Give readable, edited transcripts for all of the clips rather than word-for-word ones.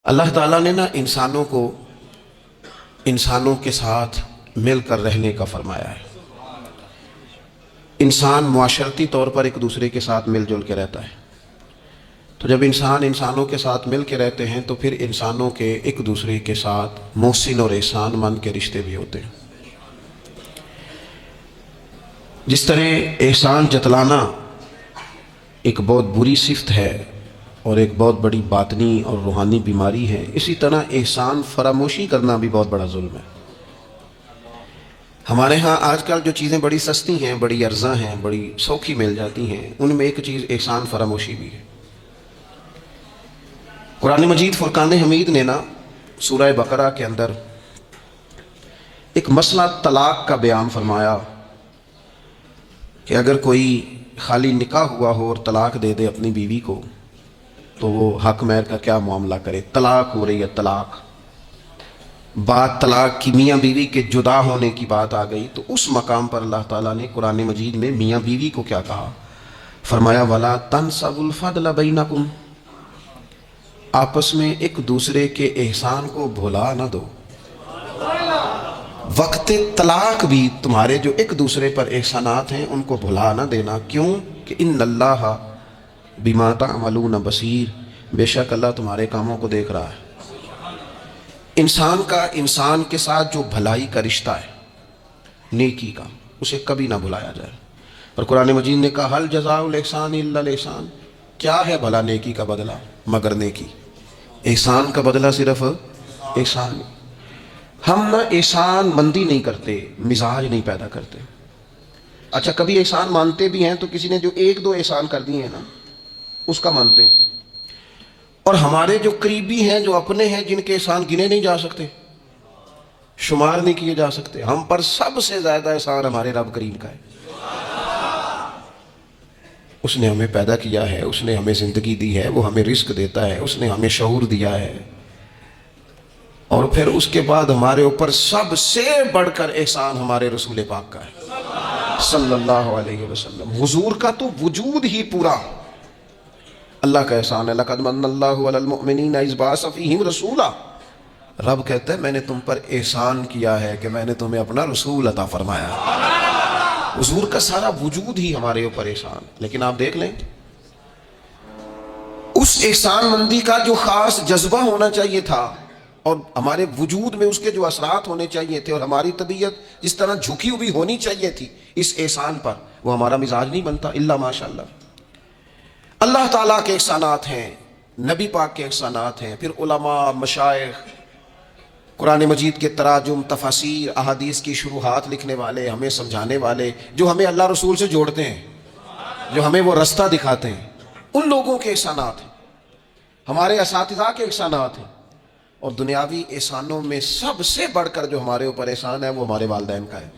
اللہ تعالیٰ نے نا انسانوں کو انسانوں کے ساتھ مل کر رہنے کا فرمایا ہے۔ انسان معاشرتی طور پر ایک دوسرے کے ساتھ مل جل کے رہتا ہے، تو جب انسان انسانوں کے ساتھ مل کے رہتے ہیں تو پھر انسانوں کے ایک دوسرے کے ساتھ محسن اور احسان مند کے رشتے بھی ہوتے ہیں۔ جس طرح احسان جتلانا ایک بہت بری صفت ہے اور ایک بہت بڑی باطنی اور روحانی بیماری ہے، اسی طرح احسان فراموشی کرنا بھی بہت بڑا ظلم ہے۔ ہمارے ہاں آج کل جو چیزیں بڑی سستی ہیں، بڑی ارزاں ہیں، بڑی سوکھی مل جاتی ہیں، ان میں ایک چیز احسان فراموشی بھی ہے۔ قرآن مجید فرقان حمید نے نا سورہ بقرہ کے اندر ایک مسئلہ طلاق کا بیان فرمایا کہ اگر کوئی خالی نکاح ہوا ہو اور طلاق دے دے اپنی بیوی کو تو وہ حق مہر کا کیا معاملہ کرے۔ طلاق ہو رہی ہے، طلاق، بات طلاق کی، میاں بیوی کے جدا ہونے کی بات آ گئی، تو اس مقام پر اللہ تعالیٰ نے قرآن مجید میں میاں بیوی کو کیا کہا؟ فرمایا وَلَا تَنْسَبُوا الْفَضْلَ بَيْنَكُمْ، آپس میں ایک دوسرے کے احسان کو بھلا نہ دو۔ وقت طلاق بھی تمہارے جو ایک دوسرے پر احسانات ہیں ان کو بھلا نہ دینا۔ کیوں کہ ان اللہ بما تعملون بصیر، بے شک اللہ تمہارے کاموں کو دیکھ رہا ہے۔ انسان کا انسان کے ساتھ جو بھلائی کا رشتہ ہے، نیکی کا، اسے کبھی نہ بھلایا جائے۔ اور قرآن مجید نے کہا ہل جزاء الاحسان الا الاحسان، کیا ہے بھلا نیکی کا بدلہ مگر نیکی۔ احسان کا بدلہ صرف احسان۔ ہم نہ احسان مندی نہیں کرتے، مزاج نہیں پیدا کرتے۔ اچھا کبھی احسان مانتے بھی ہیں تو کسی نے جو ایک دو احسان کر دیے ہیں نا اس کا مانتے ہیں، اور ہمارے جو قریبی ہیں، جو اپنے ہیں، جن کے احسان گنے نہیں جا سکتے، شمار نہیں کیے جا سکتے، ہم پر سب سے زیادہ احسان ہمارے رب کریم کا ہے۔ اس نے ہمیں پیدا کیا ہے، اس نے ہمیں زندگی دی ہے، وہ ہمیں رزق دیتا ہے، اس نے ہمیں شعور دیا ہے، اور پھر اس کے بعد ہمارے اوپر سب سے بڑھ کر احسان ہمارے رسول پاک کا ہے صلی اللہ علیہ وسلم۔ حضور کا تو وجود ہی پورا اللہ کا احسان ہے۔ لَقَدْ مَنَّ اللَّهُ عَلَى الْمُؤْمِنِينَ إِذْ بَعَثَ فِيهِمْ رَسُولًا، رب کہتا ہے میں نے تم پر احسان کیا ہے کہ میں نے تمہیں اپنا رسول عطا فرمایا۔ حضور کا سارا وجود ہی ہمارے اوپر احسان۔ لیکن آپ دیکھ لیں اس احسان مندی کا جو خاص جذبہ ہونا چاہیے تھا اور ہمارے وجود میں اس کے جو اثرات ہونے چاہیے تھے، اور ہماری طبیعت جس طرح جھکی ہوئی ہونی چاہیے تھی اس احسان پر، وہ ہمارا مزاج نہیں بنتا الا ماشاءاللہ۔ اللہ تعالیٰ کے احسانات ہیں، نبی پاک کے احسانات ہیں، پھر علماء، مشائخ، قرآن مجید کے تراجم، تفاسیر، احادیث کی شروحات لکھنے والے، ہمیں سمجھانے والے، جو ہمیں اللہ رسول سے جوڑتے ہیں، جو ہمیں وہ رستہ دکھاتے ہیں، ان لوگوں کے احسانات ہیں، ہمارے اساتذہ کے احسانات ہیں۔ اور دنیاوی احسانوں میں سب سے بڑھ کر جو ہمارے اوپر احسان ہے وہ ہمارے والدین کا ہے۔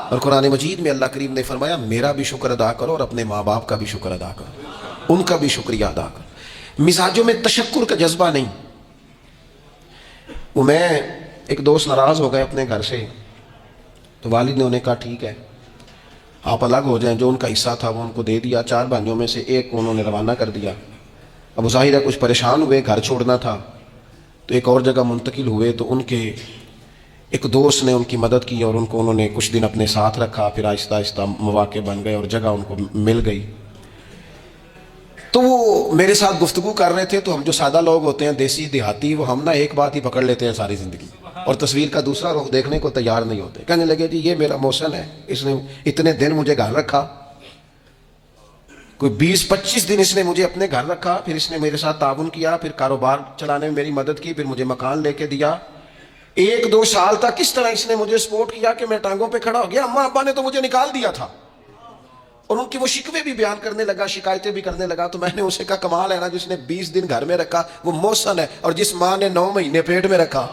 اور قرآن مجید میں اللہ کریم نے فرمایا میرا بھی شکر ادا کرو اور اپنے ماں باپ کا بھی شکر ادا کرو، ان کا بھی شکریہ ادا کرو۔ مزاجوں میں تشکر کا جذبہ نہیں۔ وہ میں ایک دوست ناراض ہو گئے اپنے گھر سے، تو والد نے انہیں کہا ٹھیک ہے آپ الگ ہو جائیں، جو ان کا حصہ تھا وہ ان کو دے دیا، 4 بھائیوں میں سے ایک کو انہوں نے روانہ کر دیا۔ اب ظاہر ہے کچھ پریشان ہوئے، گھر چھوڑنا تھا تو ایک اور جگہ منتقل ہوئے، تو ان کے ایک دوست نے ان کی مدد کی اور ان کو انہوں نے کچھ دن اپنے ساتھ رکھا، پھر آہستہ آہستہ مواقع بن گئے اور جگہ ان کو مل گئی۔ تو وہ میرے ساتھ گفتگو کر رہے تھے، تو ہم جو سادہ لوگ ہوتے ہیں، دیسی دیہاتی، وہ ہم نا ایک بات ہی پکڑ لیتے ہیں ساری زندگی اور تصویر کا دوسرا رخ دیکھنے کو تیار نہیں ہوتے۔ کہنے لگے جی یہ میرا محسن ہے، اس نے اتنے دن مجھے گھر رکھا، کوئی 20-25 دن اس نے مجھے اپنے گھر رکھا، پھر اس نے میرے ساتھ تعاون کیا، پھر کاروبار چلانے میں میری مدد کی، پھر مجھے مکان لے کے دیا۔ 1-2 سال تک اس طرح اس نے مجھے سپورٹ کیا کہ میں ٹانگوں پہ کھڑا ہو گیا۔ اماں ابا نے تو مجھے نکال دیا تھا، اور ان کی وہ شکوے بھی بیان کرنے لگا، شکایتیں بھی کرنے لگا۔ تو میں نے اسے کہا کمال ہے نا، جس نے 20 دن گھر میں رکھا وہ محسن ہے، اور جس ماں نے 9 مہینے پیٹ میں رکھا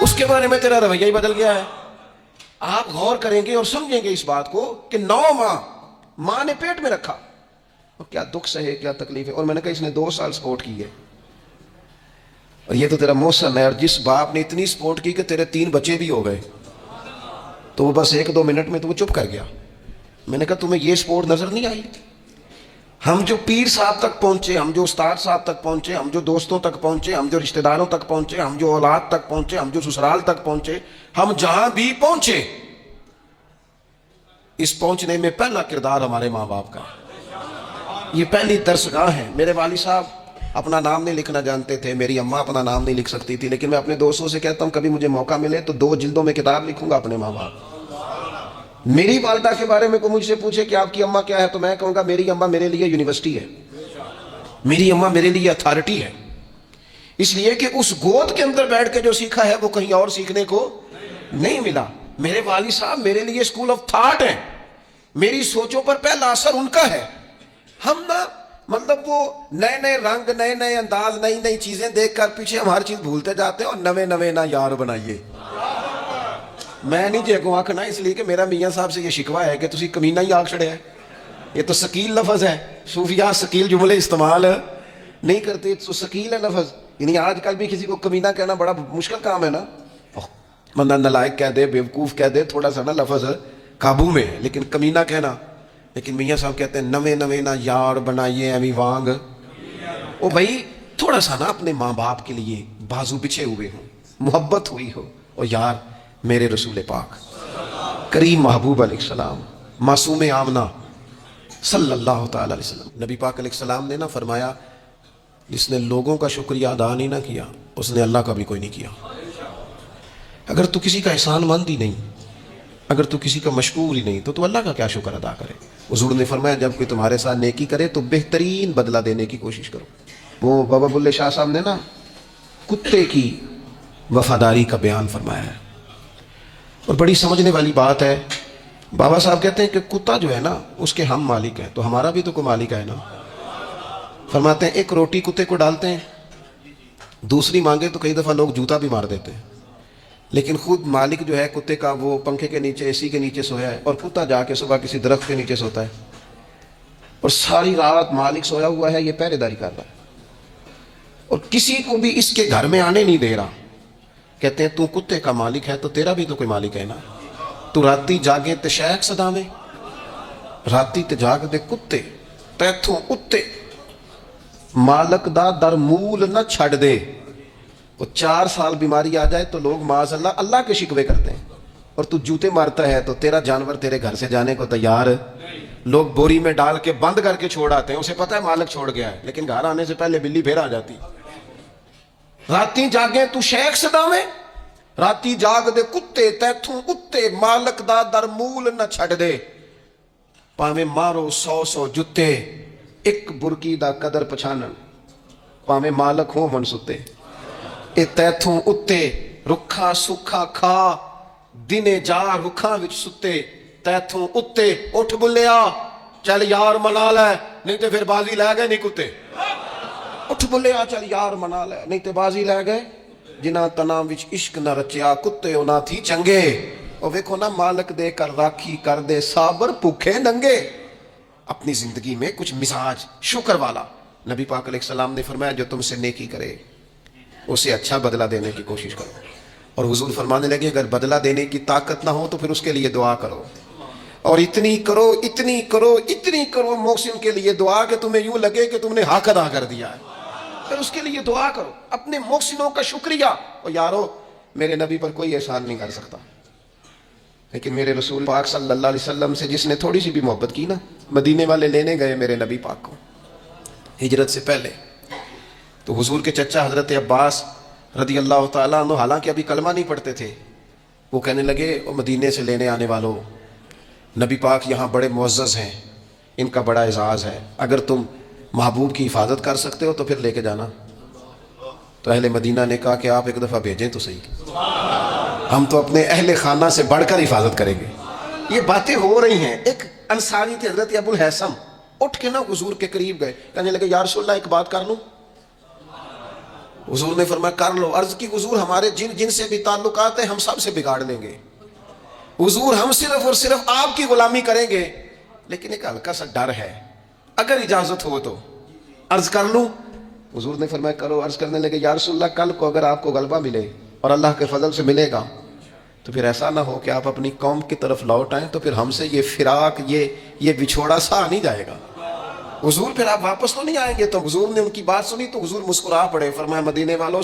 اس کے بارے میں تیرا رویہ ہی بدل گیا ہے۔ آپ غور کریں گے اور سمجھیں گے اس بات کو کہ 9 ماں نے پیٹ میں رکھا، اور کیا دکھ سہے، کیا تکلیف ہے۔ اور میں نے کہا اس نے 2 سال سپورٹ کی ہے، اور یہ تو تیرا محسن ہے۔ اور جس باپ نے اتنی سپورٹ کی کہ تیرے 3 بچے بھی ہو گئے، تو وہ بس 1-2 منٹ میں تو وہ چپ کر گیا۔ میں نے کہا تمہیں یہ سپورٹ نظر نہیں آئی؟ ہم جو پیر صاحب تک پہنچے، ہم جو استاد صاحب تک پہنچے، ہم جو دوستوں تک پہنچے، ہم جو رشتہ داروں تک پہنچے، ہم جو اولاد تک پہنچے، ہم جو سسرال تک پہنچے، ہم جہاں بھی پہنچے، اس پہنچنے میں پہلا کردار ہمارے ماں باپ کا ہے۔ یہ پہلی درسگاہ ہے۔ میرے والد صاحب اپنا نام نہیں لکھنا جانتے تھے، میری اماں اپنا نام نہیں لکھ سکتی تھی، لیکن میں اپنے دوستوں سے کہتا ہوں کبھی مجھے موقع ملے تو 2 جلدوں میں کتاب لکھوں گا اپنے ماں باپ۔ میری والدہ کے بارے میں کوئی مجھ سے پوچھے کہ آپ کی اماں کیا ہے تو میں کہوں گا میری اماں میرے لیے یونیورسٹی ہے، میری اماں میرے لیے اتھارٹی ہے، اس لیے کہ اس گود کے اندر بیٹھ کے جو سیکھا ہے وہ کہیں اور سیکھنے کو نہیں ملا۔ میرے والد صاحب میرے لیے اسکول آف تھاٹ ہیں، میری سوچوں پر پہلا اثر ان کا ہے۔ ہم نا مطلب وہ نئے نئے رنگ، نئے نئے انداز، نئی نئی چیزیں دیکھ کر پیچھے ہم ہر چیز بھولتے جاتے ہیں، اور نوے نوے نہ یار بنائیے۔ میں نہیں جے کو آنکھنا، اس لیے کہ میرا میاں صاحب سے یہ شکوہ ہے کہ تسی کمینہ ہی آنکھ چھڑے ہے۔ یہ تو ثقیل لفظ ہے، صوفیاء ثقیل جملے استعمال نہیں کرتے، تو ثقیل ہے لفظ۔ یعنی آج کل بھی کسی کو کمینہ کہنا بڑا مشکل کام ہے نا، بندہ نالائق کہہ دے، بیوقوف کہہ دے، تھوڑا سا نا لفظ قابو میں، لیکن کمینہ کہنا۔ لیکن میاں صاحب کہتے ہیں نوے نوے نہ یار بنائیے ایویں وانگ۔ او بھائی تھوڑا سا نا اپنے ماں باپ کے لیے بازو بچھے ہوئے ہوں، محبت ہوئی ہو۔ اور یار میرے رسول پاک کریم محبوب علیہ السلام، معصوم آمنہ صلی اللہ تعالی علیہ وسلم، نبی پاک علیہ السلام نے نا فرمایا جس نے لوگوں کا شکریہ ادا نہیں نہ کیا اس نے اللہ کا بھی کوئی نہیں کیا۔ اگر تو کسی کا احسان مند ہی نہیں، اگر تو کسی کا مشکور ہی نہیں تو اللہ کا کیا شکر ادا کرے؟ حضور نے فرمایا جب کوئی تمہارے ساتھ نیکی کرے تو بہترین بدلہ دینے کی کوشش کرو۔ وہ بابا بلے شاہ صاحب نے نا کتے کی وفاداری کا بیان فرمایا ہے، اور بڑی سمجھنے والی بات ہے۔ بابا صاحب کہتے ہیں کہ کتا جو ہے نا اس کے ہم مالک ہیں، تو ہمارا بھی تو کوئی مالک ہے نا۔ فرماتے ہیں ایک روٹی کتے کو ڈالتے ہیں، دوسری مانگے تو کئی دفعہ لوگ جوتا بھی مار دیتے ہیں، لیکن خود مالک جو ہے کتے کا وہ پنکھے کے نیچے، اے سی کے نیچے سویا ہے، اور کتا جا کے صبح کسی درخت کے نیچے سوتا ہے، اور ساری رات مالک سویا ہوا ہے، یہ پہرے داری کر رہا ہے، اور کسی کو بھی اس کے گھر میں آنے نہیں دے رہا۔ کہتے ہیں تو کتے کا مالک ہے تو تیرا بھی تو کوئی مالک ہے نا۔ تو راتی جاگے تے شیخ صدامے، راتی تے جاگ دے کتے تیتھوں اتے، مالک دا در مول نہ چھڑ دے۔ وہ 4 سال بیماری آ جائے تو لوگ معاذ اللہ اللہ کے شکوے کرتے ہیں، اور تو جوتے مارتا ہے تو تیرا جانور تیرے گھر سے جانے کو تیار، لوگ بوری میں ڈال کے بند کر کے چھوڑ آتے ہیں، اسے پتہ ہے مالک چھوڑ گیا ہے، لیکن گھر آنے سے پہلے بلی پھر آ جاتی۔ راتی جاگے تو شیخ صدامے، راتی جاگ دے کتے تیتھوں اتے، مالک دا در مول نہ چھڑ دے۔ پاویں مارو 100 جتے، ایک برکی دا قدر پچھانن، پاویں مالک ہو من ستے۔ اے تیتھوں اتے رکھا سکھا کھا، دنے جا رکھاں وچ ستے، تیتھوں اتے اٹھ بلیا چل یار منا لے نہیں تے پھر بازی لے گئے نہیں کتے۔ اٹھ بلیا چل یار منا لے نہیں تے بازی لے گئے، جنہاں تنام وچ عشق نہ رچیا کتے انہاں تھی چنگے۔ اور ویکھو نا مالک دے کر راکھی کر دے صابر بھوکے ننگے۔ اپنی زندگی میں کچھ مزاج شکر والا، نبی پاک علیہ السلام نے فرمایا جو تم سے نیکی کرے اسے اچھا بدلہ دینے کی کوشش کرو، اور حضور فرمانے لگے اگر بدلہ دینے کی طاقت نہ ہو تو پھر اس کے لیے دعا کرو، اور اتنی کرو اتنی کرو اتنی کرو محسن کے لیے دعا کہ تمہیں یوں لگے کہ تم نے حق ادا کر دیا ہے، پھر اس کے لیے دعا کرو، اپنے محسنوں کا شکریہ۔ اور یارو میرے نبی پر کوئی احسان نہیں کر سکتا، لیکن میرے رسول پاک صلی اللہ علیہ وسلم سے جس نے تھوڑی سی بھی محبت کی نا، مدینے والے لینے گئے میرے نبی پاک کو ہجرت سے پہلے، تو حضور کے چچا حضرت عباس رضی اللہ تعالیٰ عنہ حالانکہ ابھی کلمہ نہیں پڑھتے تھے، وہ کہنے لگے او مدینے سے لینے آنے والوں، نبی پاک یہاں بڑے معزز ہیں، ان کا بڑا اعزاز ہے، اگر تم محبوب کی حفاظت کر سکتے ہو تو پھر لے کے جانا۔ تو اہل مدینہ نے کہا کہ آپ ایک دفعہ بھیجیں تو صحیح، ہم تو اپنے اہل خانہ سے بڑھ کر حفاظت کریں گے۔ یہ باتیں ہو رہی ہیں، ایک انصاری تھے حضرت ابو الحیثم، اٹھ کے نا حضور کے قریب گئے، کہنے لگے یا رسول اللہ ایک بات کر لوں؟ حضور نے فرمایا کر لو۔ عرض کی حضور ہمارے جن سے بھی تعلقات ہیں ہم سب سے بگاڑ لیں گے، حضور ہم صرف اور صرف آپ کی غلامی کریں گے، لیکن ایک ہلکا سا ڈر ہے، اگر اجازت ہو تو عرض کر لوں؟ حضور نے فرمایا کرو۔ عرض کرنے لگے یا رسول اللہ کل کو اگر آپ کو غلبہ ملے اور اللہ کے فضل سے ملے گا تو پھر ایسا نہ ہو کہ آپ اپنی قوم کی طرف لوٹ آئیں تو پھر ہم سے یہ فراق یہ بچھوڑا سا نہیں جائے گا۔ حضور پھر آپ واپس تو نہیں آئیں گے؟ تو حضور نے ان کی بات سنی تو حضور مسکرا پڑے، فرمایا مدینے والوں